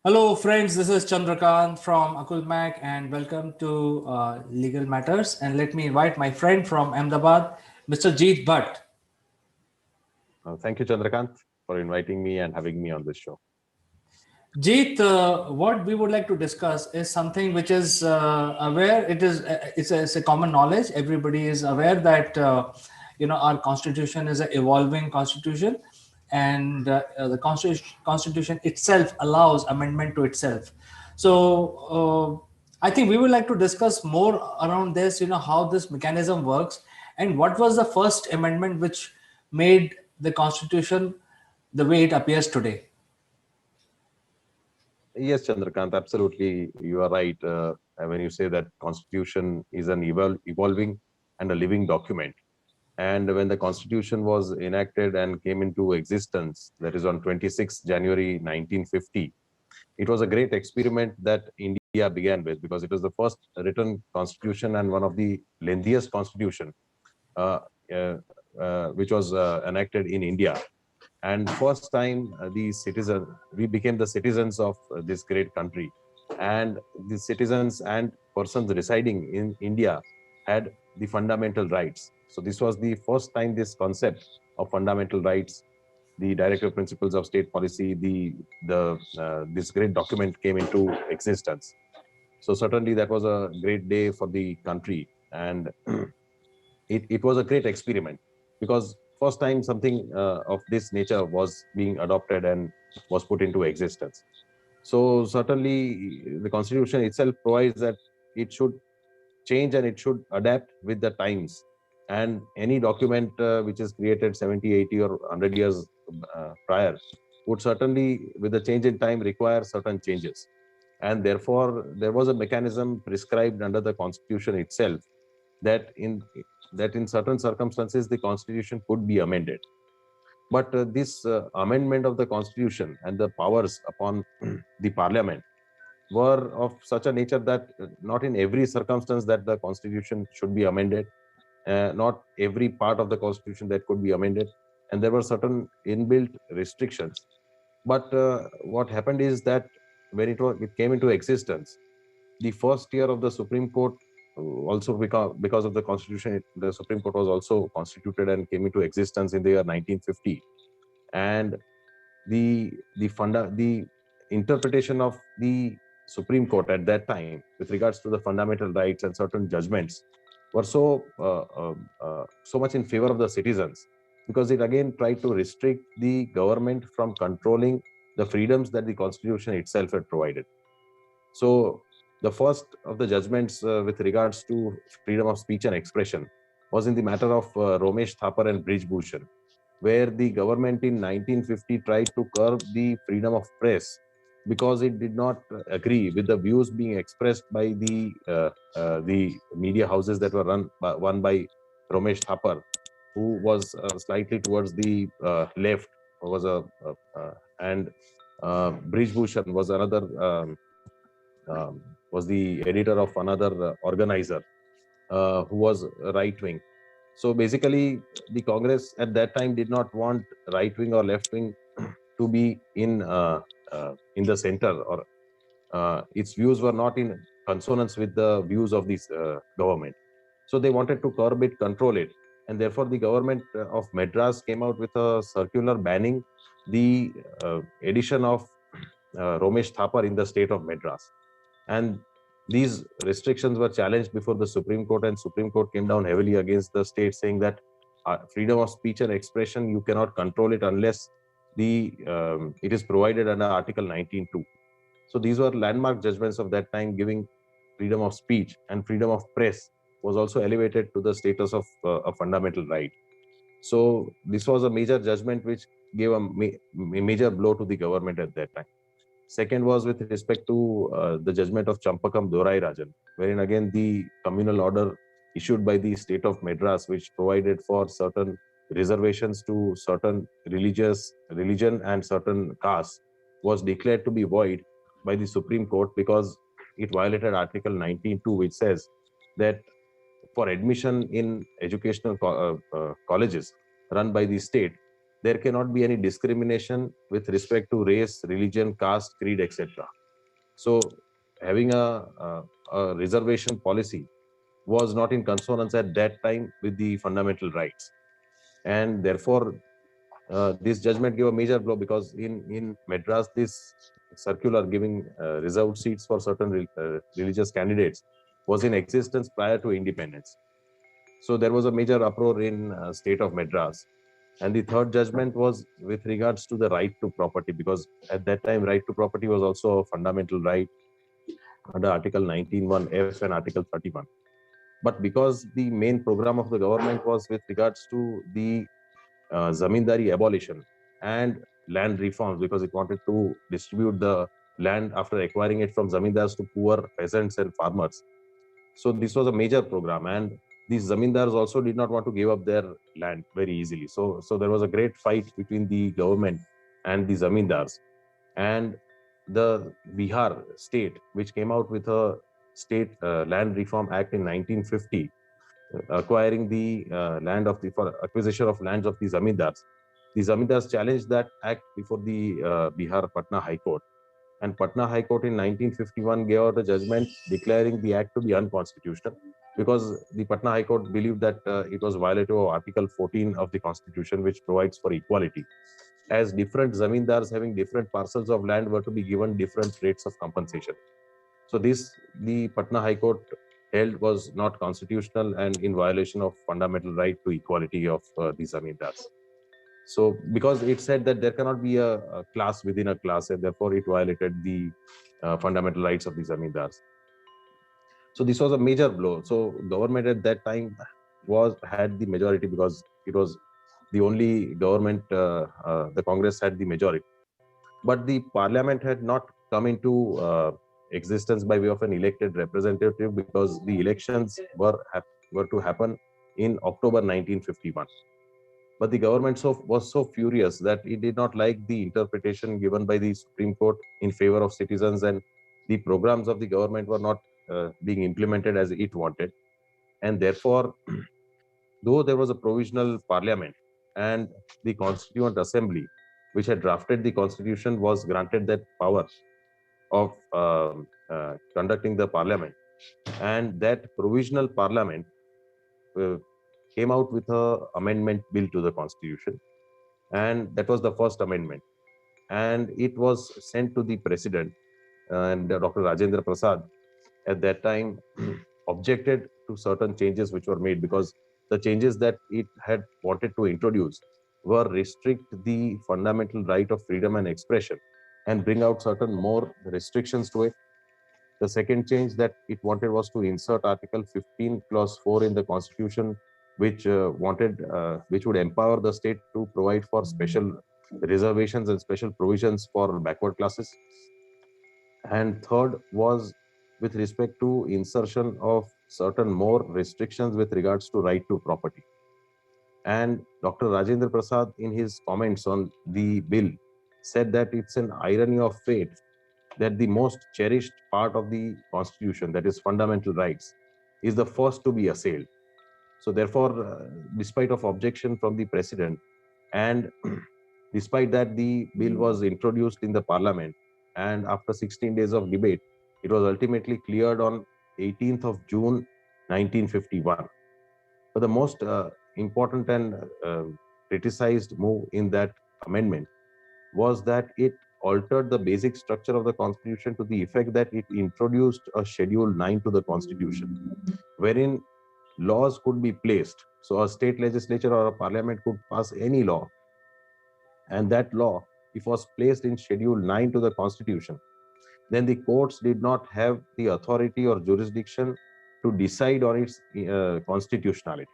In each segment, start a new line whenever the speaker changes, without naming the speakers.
Hello, friends. This is Chandrakant from Akul Mac, and welcome to Legal Matters. And let me invite my friend from Ahmedabad, Mr. Jeet Bhatt.
Thank you, Chandrakant, for inviting me and having me on this show.
Jeet, what we would like to discuss is something which is aware. It's a common knowledge. Everybody is aware that our constitution is an evolving constitution, and the constitution itself allows amendment to itself. So I think we would like to discuss more around this. How this mechanism works, and what was the first amendment which made the constitution the way it appears today.
Yes, Chandrakant, absolutely, you are right when you say that Constitution is an evolving and a living document. And when the Constitution was enacted and came into existence, that is on 26 January 1950, it was a great experiment that India began with because it was the first written constitution and one of the lengthiest constitution uh, uh, which was enacted in India. And first time we became the citizens of this great country, and the citizens and persons residing in India had the fundamental rights. So this was the first time this concept of fundamental rights, the directive principles of state policy, the this great document came into existence. So certainly that was a great day for the country, and it was a great experiment because first time something of this nature was being adopted and was put into existence. So certainly the constitution itself provides that it should change and it should adapt with the times, and any document which is created 70, 80 or 100 years prior would certainly, with the change in time, require certain changes. And therefore there was a mechanism prescribed under the constitution itself that in certain circumstances the constitution could be amended. But this amendment of the constitution and the powers upon the parliament were of such a nature that not in every circumstance that the constitution should be amended, not every part of the constitution that could be amended, and there were certain inbuilt restrictions. But what happened is that when it came into existence, the first year of the Supreme Court, also because of the Constitution, the Supreme Court was also constituted and came into existence in the year 1950. And the interpretation of the Supreme Court at that time with regards to the fundamental rights and certain judgments were so much in favor of the citizens, because it again tried to restrict the government from controlling the freedoms that the Constitution itself had provided. So the first of the judgments with regards to freedom of speech and expression was in the matter of Romesh Thapar and Brij Bhushan, where the government in 1950 tried to curb the freedom of press because it did not agree with the views being expressed by the media houses that were run by Romesh Thapar, who was slightly towards the left, was and Brij Bhushan was another. Was the editor of another organizer who was right wing. So basically, the Congress at that time did not want right wing or left wing to be in the center, or its views were not in consonance with the views of this government. So they wanted to curb it, control it, and therefore the government of Madras came out with a circular banning the edition of Romesh Thapar in the state of Madras. And these restrictions were challenged before the Supreme Court, and Supreme Court came down heavily against the state, saying that freedom of speech and expression, you cannot control it unless it is provided under Article 19(2). So these were landmark judgments of that time, giving freedom of speech, and freedom of press was also elevated to the status of a fundamental right. So this was a major judgment which gave a major blow to the government at that time. Second was with respect to the judgment of Champakam Dorai Rajan, wherein again the communal order issued by the state of Madras, which provided for certain reservations to certain religion and certain castes, was declared to be void by the Supreme Court because it violated Article 19(2), which says that for admission in educational colleges run by the state, there cannot be any discrimination with respect to race, religion, caste, creed, etc. So having a reservation policy was not in consonance at that time with the fundamental rights, and therefore this judgment gave a major blow, because in Madras this circular giving reserved seats for certain religious candidates was in existence prior to independence. So there was a major uproar in state of Madras. And the third judgment was with regards to the right to property, because at that time right to property was also a fundamental right under Article 19(1)(f) and Article 31. But because the main program of the government was with regards to the zamindari abolition and land reforms, because it wanted to distribute the land after acquiring it from zamindars to poor peasants and farmers. So this was a major program, and these zamindars also did not want to give up their land very easily. So there was a great fight between the government and the zamindars, and the Bihar state, which came out with a state land reform act in 1950, acquiring the land of the for acquisition of lands of the zamindars. The zamindars challenged that act before the Bihar Patna High Court, and Patna High Court in 1951 gave out a judgment declaring the act to be unconstitutional, because the Patna High Court believed that it was violative of Article 14 of the Constitution, which provides for equality, as different zamindars having different parcels of land were to be given different rates of compensation. So this, the Patna High Court held, was not constitutional and in violation of fundamental right to equality of the zamindars. So because it said that there cannot be a class within a class, and therefore it violated the fundamental rights of the zamindars. So this was a major blow. So government at that time had the majority, because it was the only government, the Congress had the majority. But the parliament had not come into existence by way of an elected representative, because the elections were to happen in October 1951. But the government was so furious that it did not like the interpretation given by the Supreme Court in favor of citizens, and the programs of the government were not being implemented as it wanted. And therefore, though there was a provisional parliament and the Constituent Assembly, which had drafted the constitution, was granted that power of conducting the parliament, and that provisional parliament uh, came out with a amendment bill to the constitution, and that was the first amendment, and it was sent to the president, and Dr. Rajendra Prasad at that time objected to certain changes which were made, because the changes that it had wanted to introduce were restrict the fundamental right of freedom and expression and bring out certain more restrictions to it. The second change that it wanted was to insert Article 15 Clause 4 in the Constitution, which which would empower the state to provide for special reservations and special provisions for backward classes. And third was with respect to insertion of certain more restrictions with regards to right to property. And Dr. Rajendra Prasad, in his comments on the bill, said that it's an irony of fate that the most cherished part of the constitution, that is fundamental rights, is the first to be assailed. So therefore, despite of objection from the president, and despite that the bill was introduced in the parliament, and after 16 days of debate, it was ultimately cleared on 18th of June 1951. But the most important and criticized move in that amendment was that it altered the basic structure of the constitution to the effect that it introduced a schedule 9 to the constitution, wherein laws could be placed. So a state legislature or a parliament could pass any law, and that law, if was placed in schedule 9 to the constitution, then the courts did not have the authority or jurisdiction to decide on its constitutionality.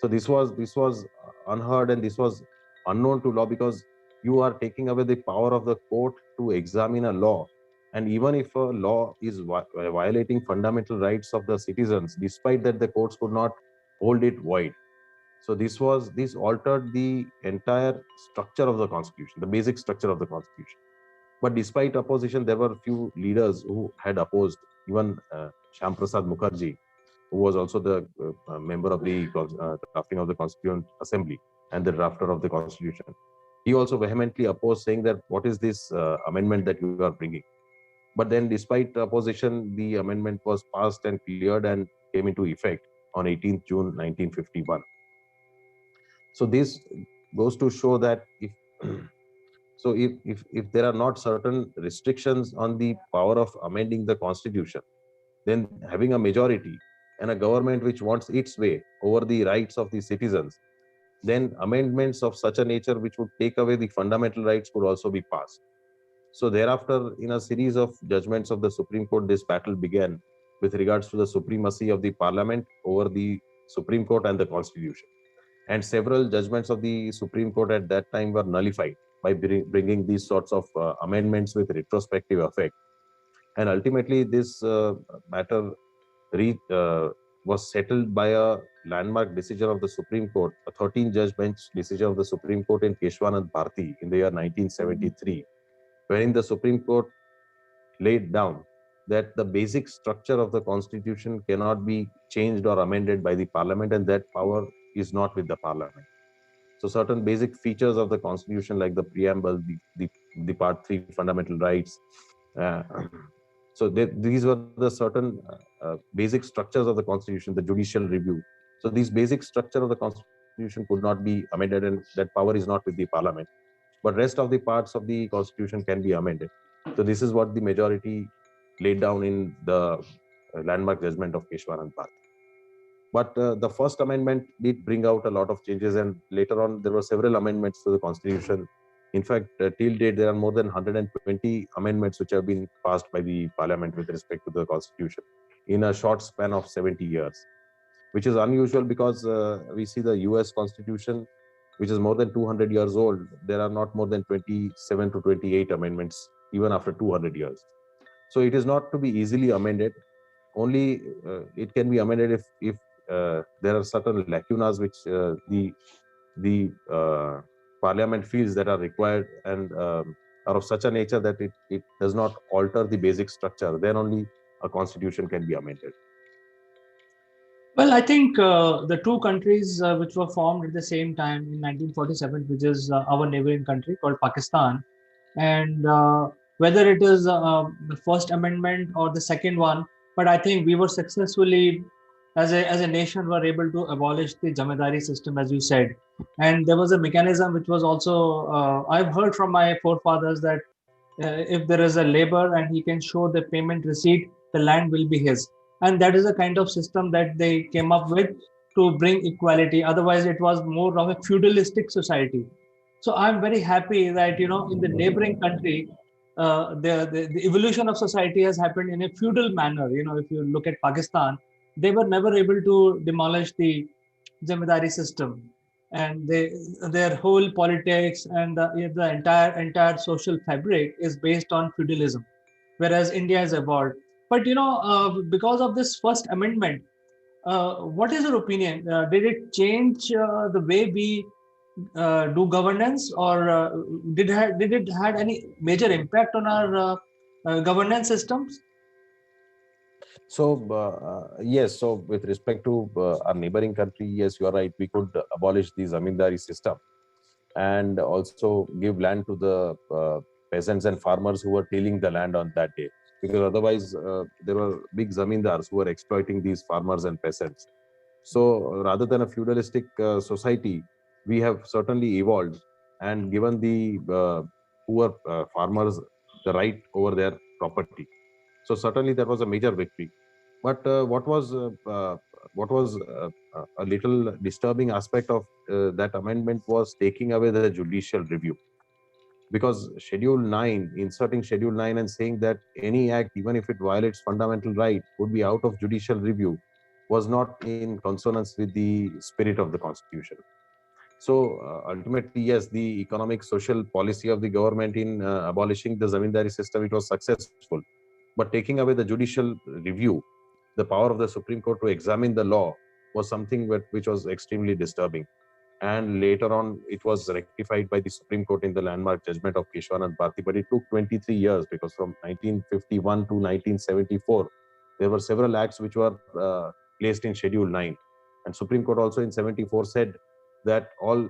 So this was unheard, and this was unknown to law, because you are taking away the power of the court to examine a law. And even if a law is violating fundamental rights of the citizens, despite that the courts could not hold it void. So this altered the entire structure of the constitution, the basic structure of the constitution. But despite opposition, there were few leaders who had opposed. Even Shyam Prasad Mukherjee, who was also the member of the drafting of the Constituent Assembly and the drafter of the Constitution. He also vehemently opposed, saying that what is this amendment that you are bringing? But then, despite opposition, the amendment was passed and cleared and came into effect on 18th June 1951. So this goes to show that if so if there are not certain restrictions on the power of amending the constitution, then having a majority and a government which wants its way over the rights of the citizens, then amendments of such a nature which would take away the fundamental rights could also be passed. So thereafter, in a series of judgments of the Supreme Court, this battle began with regards to the supremacy of the parliament over the Supreme Court and the constitution. And several judgments of the Supreme Court at that time were nullified by bringing these sorts of amendments with retrospective effect. And ultimately, this matter was settled by a landmark decision of the Supreme Court, a 13-judge bench decision of the Supreme Court in Keshwanand Bharti in the year 1973, wherein the Supreme Court laid down that the basic structure of the Constitution cannot be changed or amended by the Parliament, and that power is not with the Parliament. So certain basic features of the Constitution, like the preamble, the Part 3 fundamental rights, uh, so these were the certain basic structures of the Constitution, the judicial review. So these basic structure of the Constitution could not be amended, and that power is not with the Parliament. But rest of the parts of the Constitution can be amended. So this is what the majority laid down in the landmark judgment of Keshwanand Bharti. But the first amendment did bring out a lot of changes, and later on there were several amendments to the Constitution. In fact, till date, there are more than 120 amendments which have been passed by the Parliament with respect to the Constitution in a short span of 70 years, which is unusual because we see the US Constitution, which is more than 200 years old. There are not more than 27 to 28 amendments, even after 200 years. So it is not to be easily amended. Only it can be amended if there are certain lacunas which the Parliament feels that are required and are of such a nature that it does not alter the basic structure. Then only a constitution can be amended.
Well, I think the two countries which were formed at the same time in 1947, which is our neighboring country called Pakistan, and whether it is the first amendment or the second one, but I think we were successfully, as a nation, were able to abolish the jamidari system, as you said. And there was a mechanism which was also, I've heard from my forefathers that if there is a labor and he can show the payment receipt, the land will be his. And that is a kind of system that they came up with to bring equality. Otherwise, it was more of a feudalistic society. So I'm very happy that, in the neighboring country, the evolution of society has happened in a feudal manner. If you look at Pakistan, they were never able to demolish the zamindari system, and their whole politics and the entire social fabric is based on feudalism, whereas India has evolved. But because of this first amendment, what is your opinion? Did it change the way we do governance, or did it had any major impact on our governance systems?
So yes, so with respect to our neighboring country, yes, you are right. We could abolish the zamindari system and also give land to the peasants and farmers who were tilling the land on that day, because otherwise there were big zamindars who were exploiting these farmers and peasants. So rather than a feudalistic society, we have certainly evolved and given the poor farmers the right over their property. So certainly that was a major victory. But what was a little disturbing aspect of that amendment was taking away the judicial review, because Schedule 9, inserting Schedule 9 and saying that any act, even if it violates fundamental right, would be out of judicial review, was not in consonance with the spirit of the Constitution. So ultimately, yes, the economic social policy of the government in abolishing the zamindari system, it was successful. But taking away the judicial review, the power of the Supreme Court to examine the law, was something which was extremely disturbing. And later on, it was rectified by the Supreme Court in the landmark judgment of Keshwanand Bharti. But it took 23 years, because from 1951 to 1974, there were several acts which were placed in Schedule 9. And Supreme Court also in 74 said that all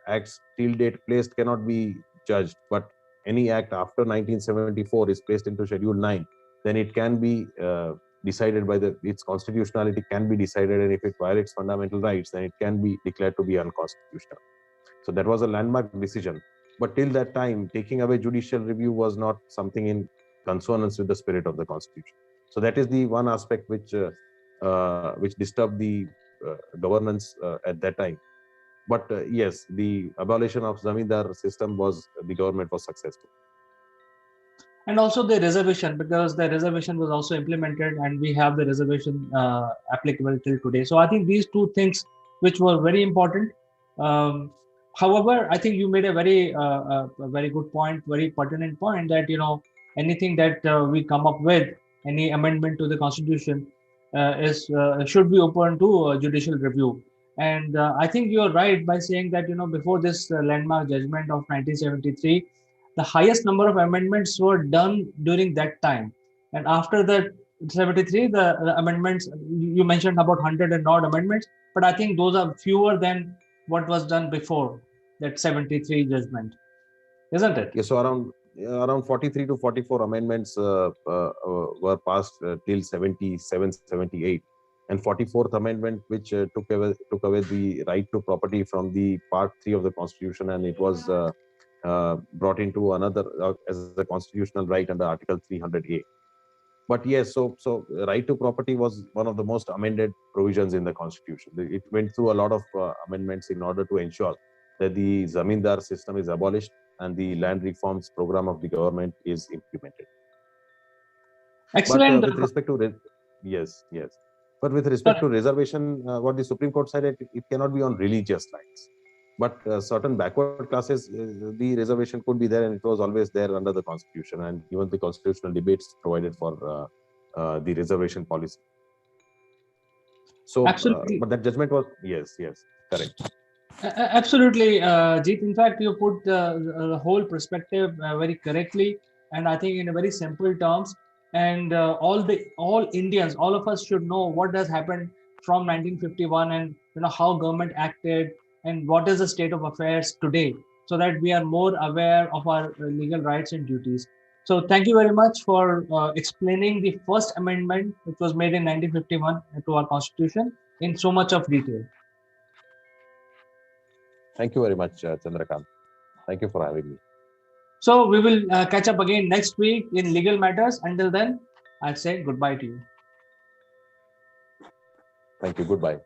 acts till date placed cannot be judged, but any act after 1974 is placed into Schedule 9, then it can be decided by its constitutionality can be decided, and if it violates fundamental rights, then it can be declared to be unconstitutional. So that was a landmark decision. But till that time, taking away judicial review was not something in consonance with the spirit of the Constitution. So that is the one aspect which disturbed the governance at that time. But yes, the abolition of Zamindar system the government was successful.
And also the reservation, because the reservation was also implemented, and we have the reservation applicable till today. So I think these two things, which were very important. However, I think you made a very good point, very pertinent point, that anything that we come up with, any amendment to the constitution, should be open to judicial review. And I think you're right by saying that before this landmark judgment of 1973, the highest number of amendments were done during that time, and after that 73, the amendments you mentioned about 100 and odd amendments, but I think those are fewer than what was done before that 73 judgment, isn't it?
Yes, so around 43 to 44 amendments were passed till 77, 78, and 44th amendment, which took away the right to property from the part 3 of the Constitution, and it was brought into another as a constitutional right under Article 300A. But yes, so right to property was one of the most amended provisions in the Constitution. It went through a lot of amendments in order to ensure that the Zamindar system is abolished and the land reforms program of the government is implemented.
Excellent.
But with respect to yes. But with respect to reservation, what the Supreme Court said, it cannot be on religious lines. But certain backward classes, the reservation could be there, and it was always there under the Constitution, and even the constitutional debates provided for the reservation policy. So,
Absolutely.
but that judgment was yes, correct.
Absolutely, Jeet. In fact, you put the whole perspective very correctly, and I think in a very simple terms. And all Indians, all of us should know what has happened from 1951, and how government acted, and what is the state of affairs today, so that we are more aware of our legal rights and duties. So thank you very much for explaining the first amendment, which was made in 1951 to our Constitution in so much of detail.
Thank you very much, Chandrakant. Thank you for having me.
So we will catch up again next week in legal matters. Until then, I'll say goodbye to you.
Thank you. Goodbye.